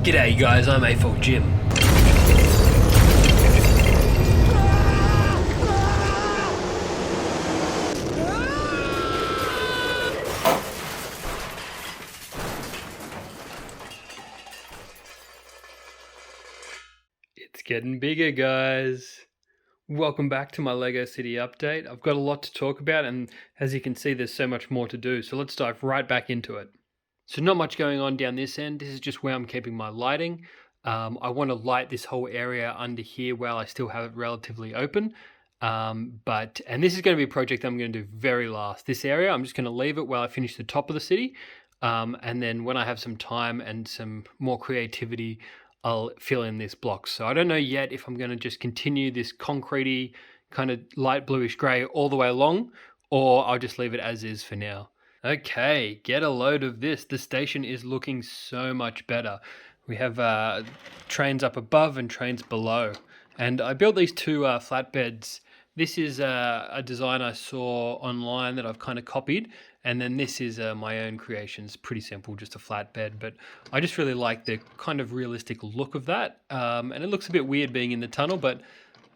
G'day guys, I'm AfolJim. It's getting bigger, guys. Welcome back to my LEGO City update. I've got a lot to talk about, and as you can see, there's so much more to do, so let's dive right back into it. So not much going on down this end. This is just where I'm keeping my lighting. I want to light this whole area under here while I still have it relatively open. And this is going to be a project I'm going to do very last. This area, I'm just going to leave it while I finish the top of the city. And then when I have some time and some more creativity, I'll fill in this block. So I don't know yet if I'm going to just continue this concretey kind of light bluish gray all the way along, or I'll just leave it as is for now. Okay, get a load of this. The station is looking so much better. We have trains up above and trains below. And I built these two flatbeds. This is a design I saw online that I've kind of copied. And then this is my own creation. It's pretty simple, just a flatbed. But I just really like the kind of realistic look of that. And it looks a bit weird being in the tunnel, but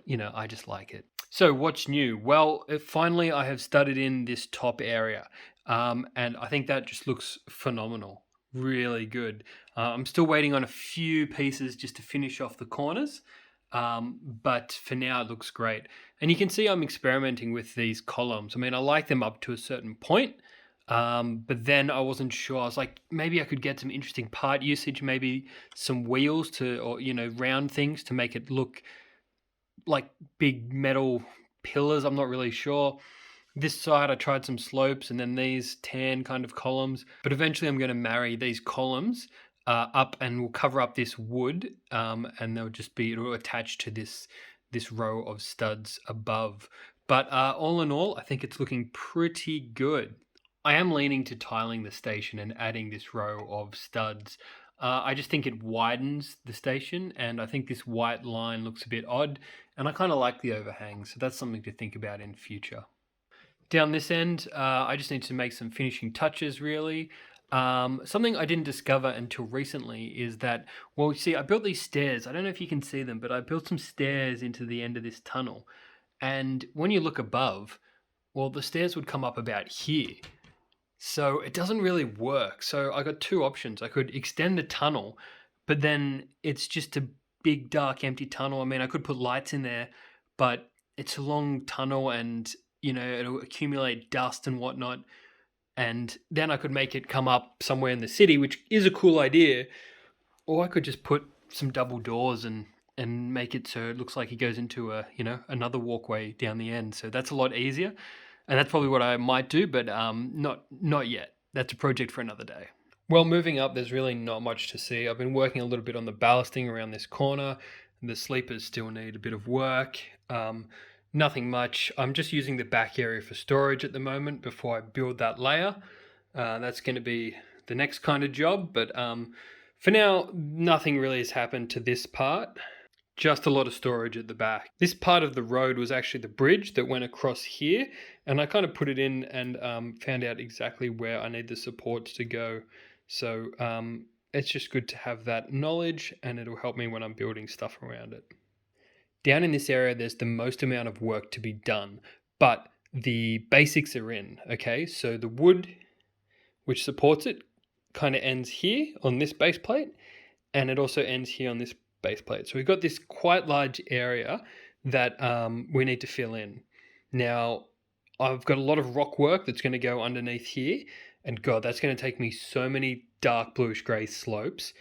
you know, I just like it. So what's new? Well, finally I have studded in this top area. And I think that just looks phenomenal. Really good. I'm still waiting on a few pieces just to finish off the corners. But for now it looks great. And you can see I'm experimenting with these columns. I mean, I like them up to a certain point. But then I wasn't sure. I was like, maybe I could get some interesting part usage, maybe some wheels or round things to make it look like big metal pillars. I'm not really sure. This side I tried some slopes and then these tan kind of columns, but eventually I'm going to marry these columns up and we'll cover up this wood and it'll attach to this row of studs above. But all in all, I think it's looking pretty good. I am leaning to tiling the station and adding this row of studs. I just think it widens the station, and I think this white line looks a bit odd, and I kind of like the overhang, so that's something to think about in future. Down this end, I just need to make some finishing touches, really. Something I didn't discover until recently is that, well, you see, I built these stairs. I don't know if you can see them, but I built some stairs into the end of this tunnel. And when you look above, well, the stairs would come up about here. So it doesn't really work. So I got two options. I could extend the tunnel, but then it's just a big, dark, empty tunnel. I mean, I could put lights in there, but it's a long tunnel and, it'll accumulate dust and whatnot. And then I could make it come up somewhere in the city, which is a cool idea. Or I could just put some double doors and make it so it looks like it goes into another walkway down the end. So that's a lot easier. And that's probably what I might do, but not yet. That's a project for another day. Well, moving up, there's really not much to see. I've been working a little bit on the ballasting around this corner. The sleepers still need a bit of work. Nothing much. I'm just using the back area for storage at the moment before I build that layer. That's going to be the next kind of job. But for now, nothing really has happened to this part. Just a lot of storage at the back. This part of the road was actually the bridge that went across here, and I kind of put it in and found out exactly where I need the supports to go. So it's just good to have that knowledge, and it'll help me when I'm building stuff around it. Down in this area, there's the most amount of work to be done, but the basics are in, okay? So the wood, which supports it, kind of ends here on this base plate, and it also ends here on this base plate. So we've got this quite large area that we need to fill in. Now, I've got a lot of rock work that's going to go underneath here, and God, that's going to take me so many dark bluish grey slopes.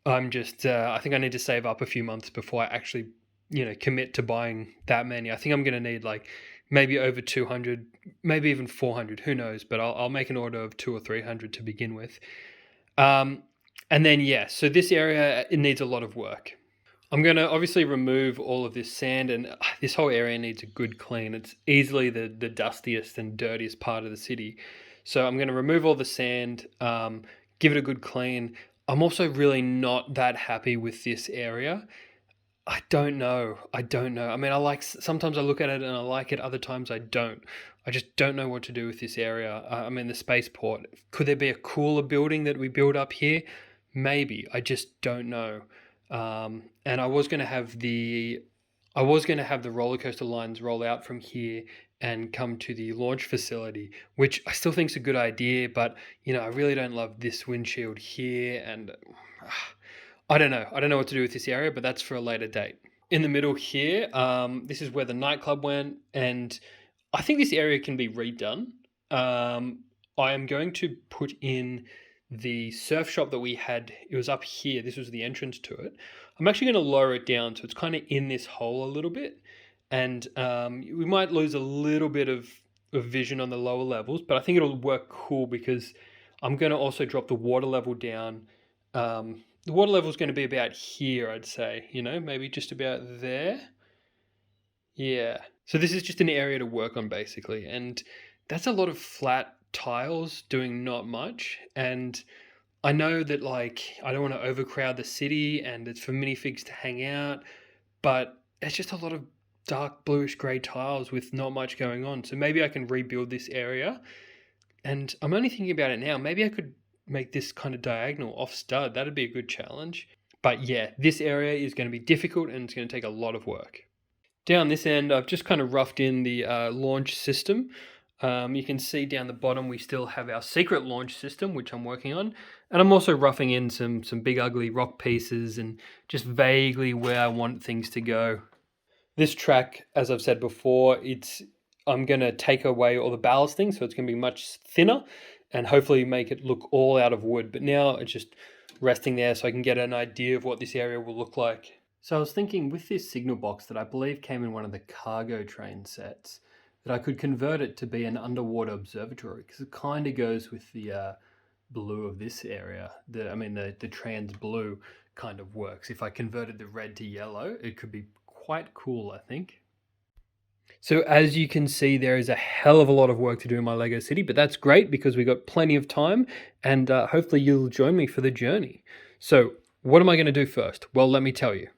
I think I need to save up a few months before I actually, commit to buying that many. I think I'm going to need like maybe over 200, maybe even 400, who knows, but I'll make an order of 200 or 300 to begin with. And then, so this area, it needs a lot of work. I'm going to obviously remove all of this sand, and this whole area needs a good clean. It's easily the dustiest and dirtiest part of the city. So I'm going to remove all the sand, give it a good clean. I'm also really not that happy with this area. I don't know. I mean, sometimes I look at it and I like it. Other times I don't. I just don't know what to do with this area. I mean, the spaceport. Could there be a cooler building that we build up here? Maybe. I just don't know. And I was going to have the roller coaster lines roll out from here and come to the launch facility, which I still think is a good idea, but I really don't love this windshield here, and I don't know. I don't know what to do with this area, but that's for a later date. In the middle here, this is where the nightclub went, and I think this area can be redone. I am going to put in the surf shop that we had. It was up here. This was the entrance to it. I'm actually going to lower it down so it's kind of in this hole a little bit, and we might lose a little bit of vision on the lower levels, but I think it'll work cool because I'm going to also drop the water level down. The water level is going to be about here, I'd say, maybe just about there. Yeah. So this is just an area to work on basically. And that's a lot of flat tiles doing not much. And I know that I don't want to overcrowd the city and it's for minifigs to hang out, but it's just a lot of dark bluish grey tiles with not much going on. So maybe I can rebuild this area. And I'm only thinking about it now. Maybe I could make this kind of diagonal off stud. That'd be a good challenge. But yeah, this area is going to be difficult and it's going to take a lot of work. Down this end, I've just kind of roughed in the launch system. You can see down the bottom we still have our secret launch system, which I'm working on. And I'm also roughing in some big ugly rock pieces and just vaguely where I want things to go. This track, as I've said before, I'm going to take away all the ballasting, so it's going to be much thinner and hopefully make it look all out of wood. But now it's just resting there so I can get an idea of what this area will look like. So I was thinking with this signal box that I believe came in one of the cargo train sets, that I could convert it to be an underwater observatory, because it kind of goes with the blue of this area. The trans blue kind of works. If I converted the red to yellow, it could be quite cool, I think. So as you can see, there is a hell of a lot of work to do in my Lego city, but that's great because we got plenty of time, and hopefully you'll join me for the journey. So what am I going to do first? Well, let me tell you.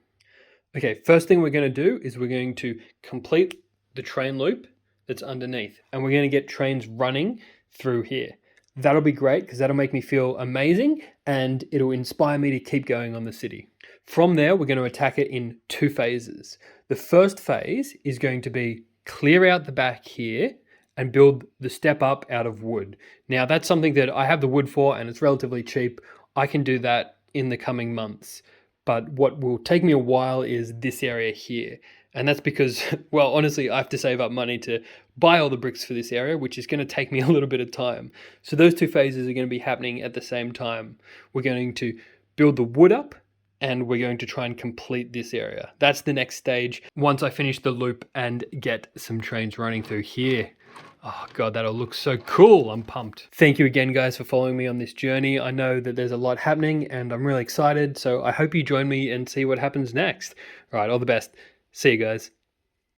Okay, first thing we're going to do is we're going to complete the train loop that's underneath, and we're going to get trains running through here. That'll be great because that'll make me feel amazing and it'll inspire me to keep going on the city. From there, we're going to attack it in 2 phases. The first phase is going to be clear out the back here and build the step up out of wood. Now, that's something that I have the wood for and it's relatively cheap. I can do that in the coming months. But what will take me a while is this area here. And that's because, well, honestly, I have to save up money to buy all the bricks for this area, which is going to take me a little bit of time. So those 2 phases are going to be happening at the same time. We're going to build the wood up and we're going to try and complete this area. That's the next stage once I finish the loop and get some trains running through here. Oh God, that'll look so cool. I'm pumped. Thank you again, guys, for following me on this journey. I know that there's a lot happening and I'm really excited. So I hope you join me and see what happens next. All right, all the best. See you guys.